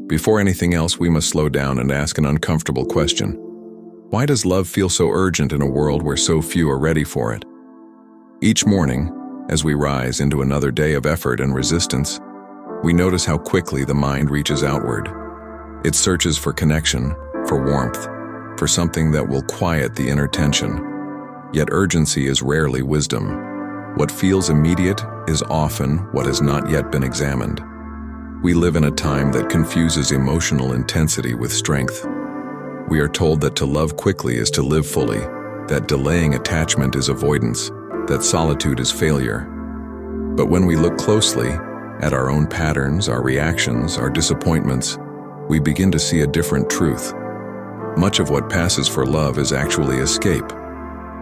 Before anything else, we must slow down and ask an uncomfortable question. Why does love feel so urgent in a world where so few are ready for it? Each morning, as we rise into another day of effort and resistance, we notice how quickly the mind reaches outward. It searches for connection, for warmth, for something that will quiet the inner tension. Yet urgency is rarely wisdom. What feels immediate is often what has not yet been examined. We live in a time that confuses emotional intensity with strength. We are told that to love quickly is to live fully, that delaying attachment is avoidance, that solitude is failure. But when we look closely at our own patterns, our reactions, our disappointments, we begin to see a different truth. Much of what passes for love is actually escape.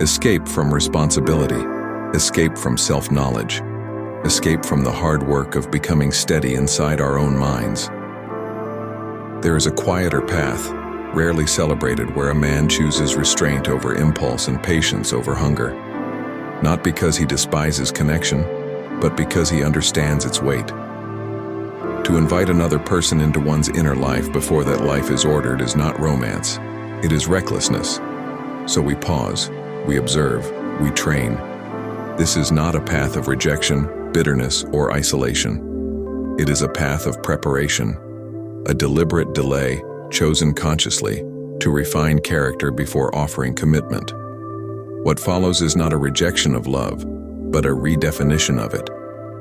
Escape from responsibility, escape from self-knowledge, escape from the hard work of becoming steady inside our own minds. There is a quieter path, rarely celebrated, where a man chooses restraint over impulse and patience over hunger. Not because he despises connection, but because he understands its weight. To invite another person into one's inner life before that life is ordered is not romance, it is recklessness. So we pause, we observe, we train. This is not a path of rejection, bitterness, or isolation. It is a path of preparation, a deliberate delay chosen consciously to refine character before offering commitment. What follows is not a rejection of love, but a redefinition of it,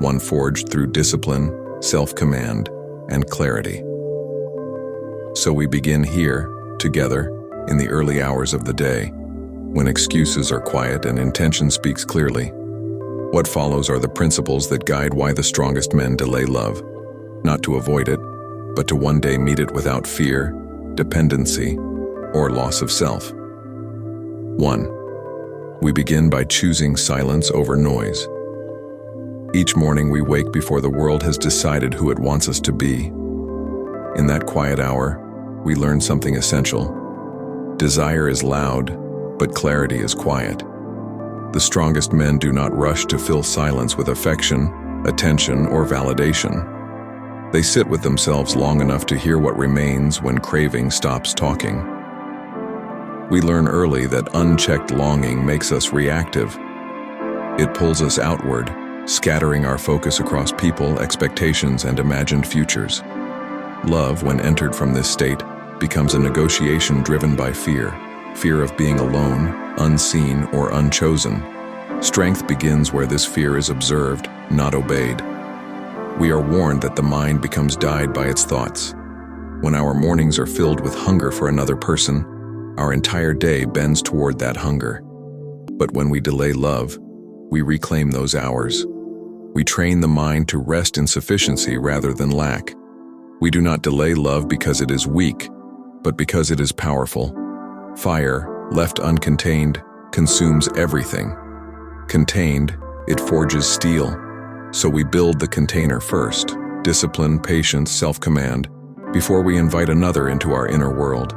one forged through discipline, self-command, and clarity. So we begin here, together, in the early hours of the day, when excuses are quiet and intention speaks clearly. What follows are the principles that guide why the strongest men delay love, not to avoid it, but to one day meet it without fear, dependency, or loss of self. 1. We begin by choosing silence over noise. Each morning we wake before the world has decided who it wants us to be. In that quiet hour, we learn something essential. Desire is loud, but clarity is quiet. The strongest men do not rush to fill silence with affection, attention, or validation. They sit with themselves long enough to hear what remains when craving stops talking. We learn early that unchecked longing makes us reactive. It pulls us outward, scattering our focus across people, expectations, and imagined futures. Love, when entered from this state, becomes a negotiation driven by fear. Fear of being alone, unseen, or unchosen. Strength begins where this fear is observed, not obeyed. We are warned that the mind becomes dyed by its thoughts. When our mornings are filled with hunger for another person, our entire day bends toward that hunger. But when we delay love, we reclaim those hours. We train the mind to rest in sufficiency rather than lack. We do not delay love because it is weak, but because it is powerful. Fire, left uncontained, consumes everything. Contained, it forges steel. So we build the container first, discipline, patience, self-command, before we invite another into our inner world.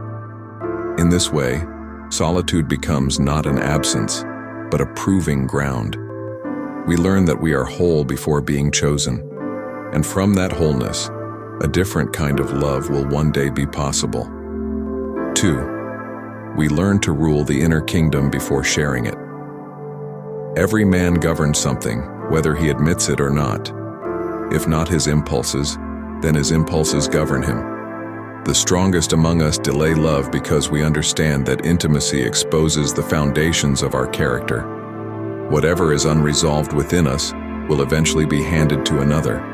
In this way, solitude becomes not an absence, but a proving ground. We learn that we are whole before being chosen, and from that wholeness, a different kind of love will one day be possible. 2. We learn to rule the inner kingdom before sharing it. Every man governs something, whether he admits it or not. If not his impulses, then his impulses govern him. The strongest among us delay love because we understand that intimacy exposes the foundations of our character. Whatever is unresolved within us will eventually be handed to another.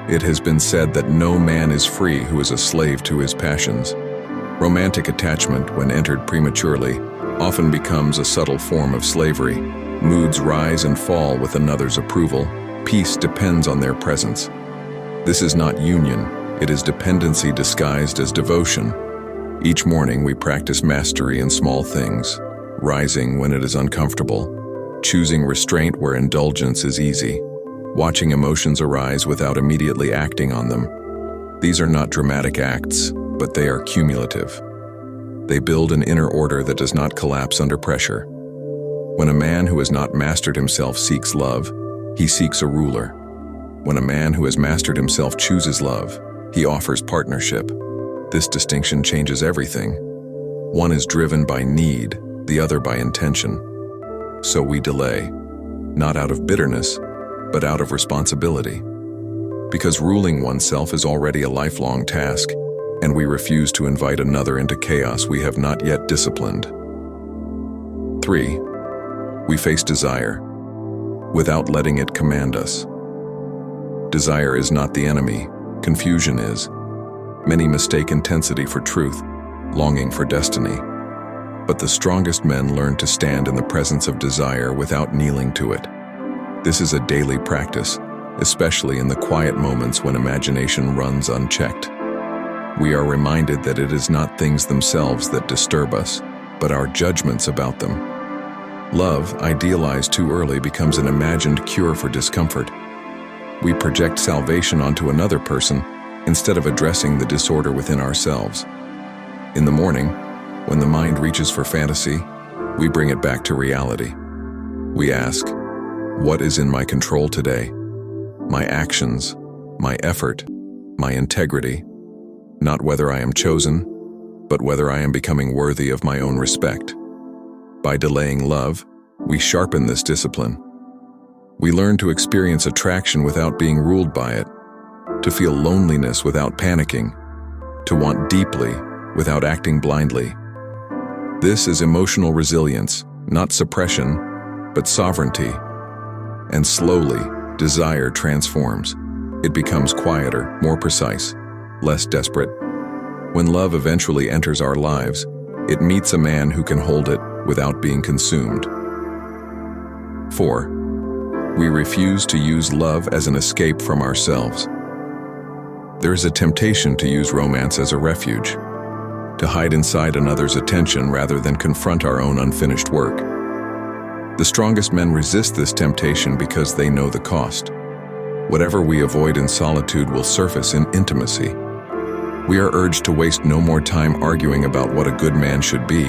It has been said that no man is free who is a slave to his passions. Romantic attachment, when entered prematurely, often becomes a subtle form of slavery. Moods rise and fall with another's approval. Peace depends on their presence. This is not union, it is dependency disguised as devotion. Each morning we practice mastery in small things, rising when it is uncomfortable, choosing restraint where indulgence is easy, watching emotions arise without immediately acting on them. These are not dramatic acts, but they are cumulative. They build an inner order that does not collapse under pressure. When a man who has not mastered himself seeks love, he seeks a ruler. When a man who has mastered himself chooses love, He offers partnership. This distinction changes everything. One is driven by need, the other by intention. So we delay, not out of bitterness, but out of responsibility. Because ruling oneself is already a lifelong task, and we refuse to invite another into chaos we have not yet disciplined. 3. We face desire, without letting it command us. Desire is not the enemy, confusion is. Many mistake intensity for truth, longing for destiny. But the strongest men learn to stand in the presence of desire without kneeling to it. This is a daily practice, especially in the quiet moments when imagination runs unchecked. We are reminded that it is not things themselves that disturb us, but our judgments about them. Love, idealized too early, becomes an imagined cure for discomfort. We project salvation onto another person instead of addressing the disorder within ourselves. In the morning, when the mind reaches for fantasy, we bring it back to reality. We ask, what is in my control today? My actions, my effort, my integrity. Not whether I am chosen, but whether I am becoming worthy of my own respect. By delaying love, we sharpen this discipline. We learn to experience attraction without being ruled by it, to feel loneliness without panicking, to want deeply without acting blindly. This is emotional resilience, not suppression, but sovereignty. And slowly, desire transforms. It becomes quieter, more precise, less desperate. When love eventually enters our lives, it meets a man who can hold it without being consumed. 4. We refuse to use love as an escape from ourselves. There is a temptation to use romance as a refuge, to hide inside another's attention rather than confront our own unfinished work. The strongest men resist this temptation because they know the cost. Whatever we avoid in solitude will surface in intimacy. We are urged to waste no more time arguing about what a good man should be,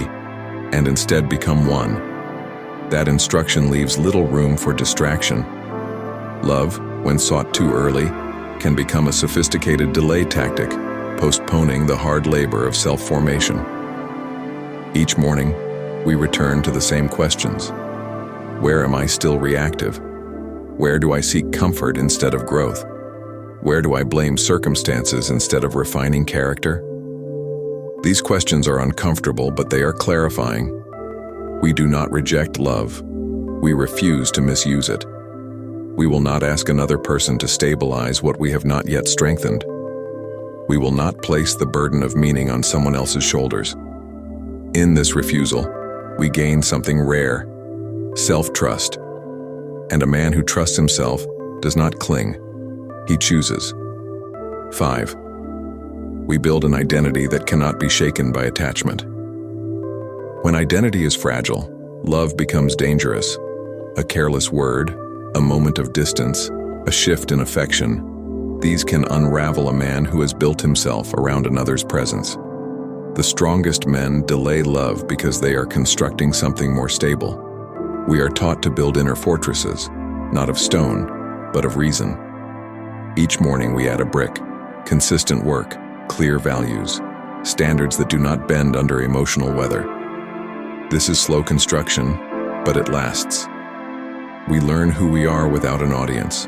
and instead become one. That instruction leaves little room for distraction. Love, when sought too early, can become a sophisticated delay tactic, postponing the hard labor of self-formation. Each morning, we return to the same questions. Where am I still reactive? Where do I seek comfort instead of growth? Where do I blame circumstances instead of refining character? These questions are uncomfortable, but they are clarifying. We do not reject love. We refuse to misuse it. We will not ask another person to stabilize what we have not yet strengthened. We will not place the burden of meaning on someone else's shoulders. In this refusal, we gain something rare: self-trust. And a man who trusts himself does not cling. He chooses. 5. We build an identity that cannot be shaken by attachment. When identity is fragile, love becomes dangerous. A careless word, a moment of distance, a shift in affection, these can unravel a man who has built himself around another's presence. The strongest men delay love because they are constructing something more stable. We are taught to build inner fortresses, not of stone, but of reason. Each morning we add a brick: consistent work, clear values, standards that do not bend under emotional weather. This is slow construction, but it lasts. We learn who we are without an audience,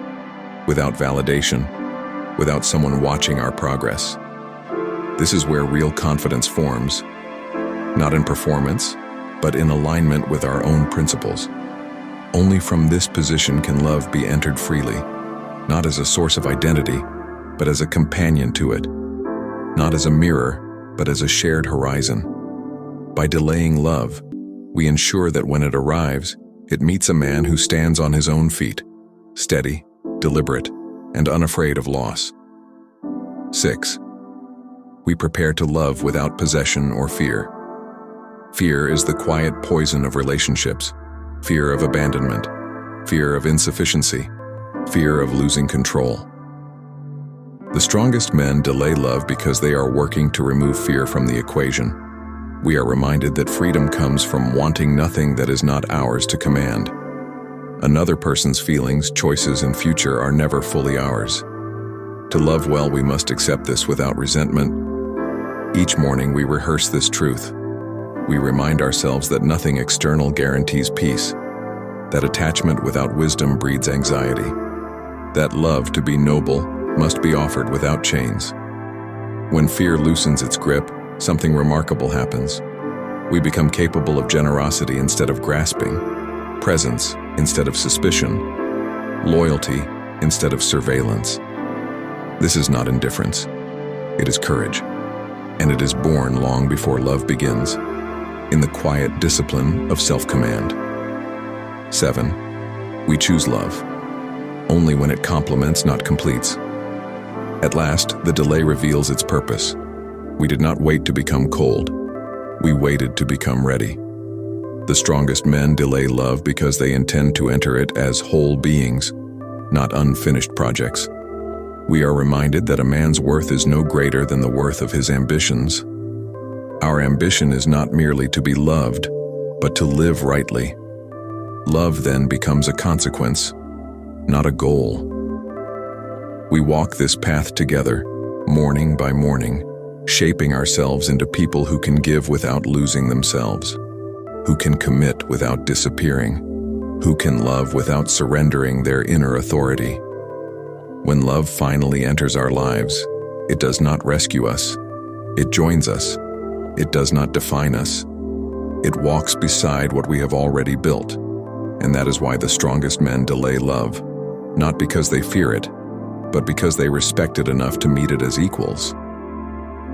without validation, without someone watching our progress. This is where real confidence forms, not in performance, but in alignment with our own principles. Only from this position can love be entered freely, not as a source of identity, but as a companion to it, not as a mirror, but as a shared horizon. By delaying love, we ensure that when it arrives, it meets a man who stands on his own feet, steady, deliberate, and unafraid of loss. 6. We prepare to love without possession or fear. Fear is the quiet poison of relationships. Fear of abandonment, fear of insufficiency, fear of losing control. The strongest men delay love because they are working to remove fear from the equation. We are reminded that freedom comes from wanting nothing that is not ours to command. Another person's feelings, choices, and future are never fully ours. To love well, we must accept this without resentment. Each morning, we rehearse this truth. We remind ourselves that nothing external guarantees peace, that attachment without wisdom breeds anxiety, that love, to be noble, must be offered without chains. When fear loosens its grip, something remarkable happens. We become capable of generosity instead of grasping, presence instead of suspicion, loyalty instead of surveillance. This is not indifference. It is courage, and it is born long before love begins, in the quiet discipline of self-command. 7. We choose love, only when it complements, not completes. At last, the delay reveals its purpose. We did not wait to become cold. We waited to become ready. The strongest men delay love because they intend to enter it as whole beings, not unfinished projects. We are reminded that a man's worth is no greater than the worth of his ambitions. Our ambition is not merely to be loved, but to live rightly. Love then becomes a consequence, not a goal. We walk this path together, morning by morning, shaping ourselves into people who can give without losing themselves, who can commit without disappearing, who can love without surrendering their inner authority. When love finally enters our lives, it does not rescue us. It joins us. It does not define us. It walks beside what we have already built. And that is why the strongest men delay love, not because they fear it, but because they respect it enough to meet it as equals.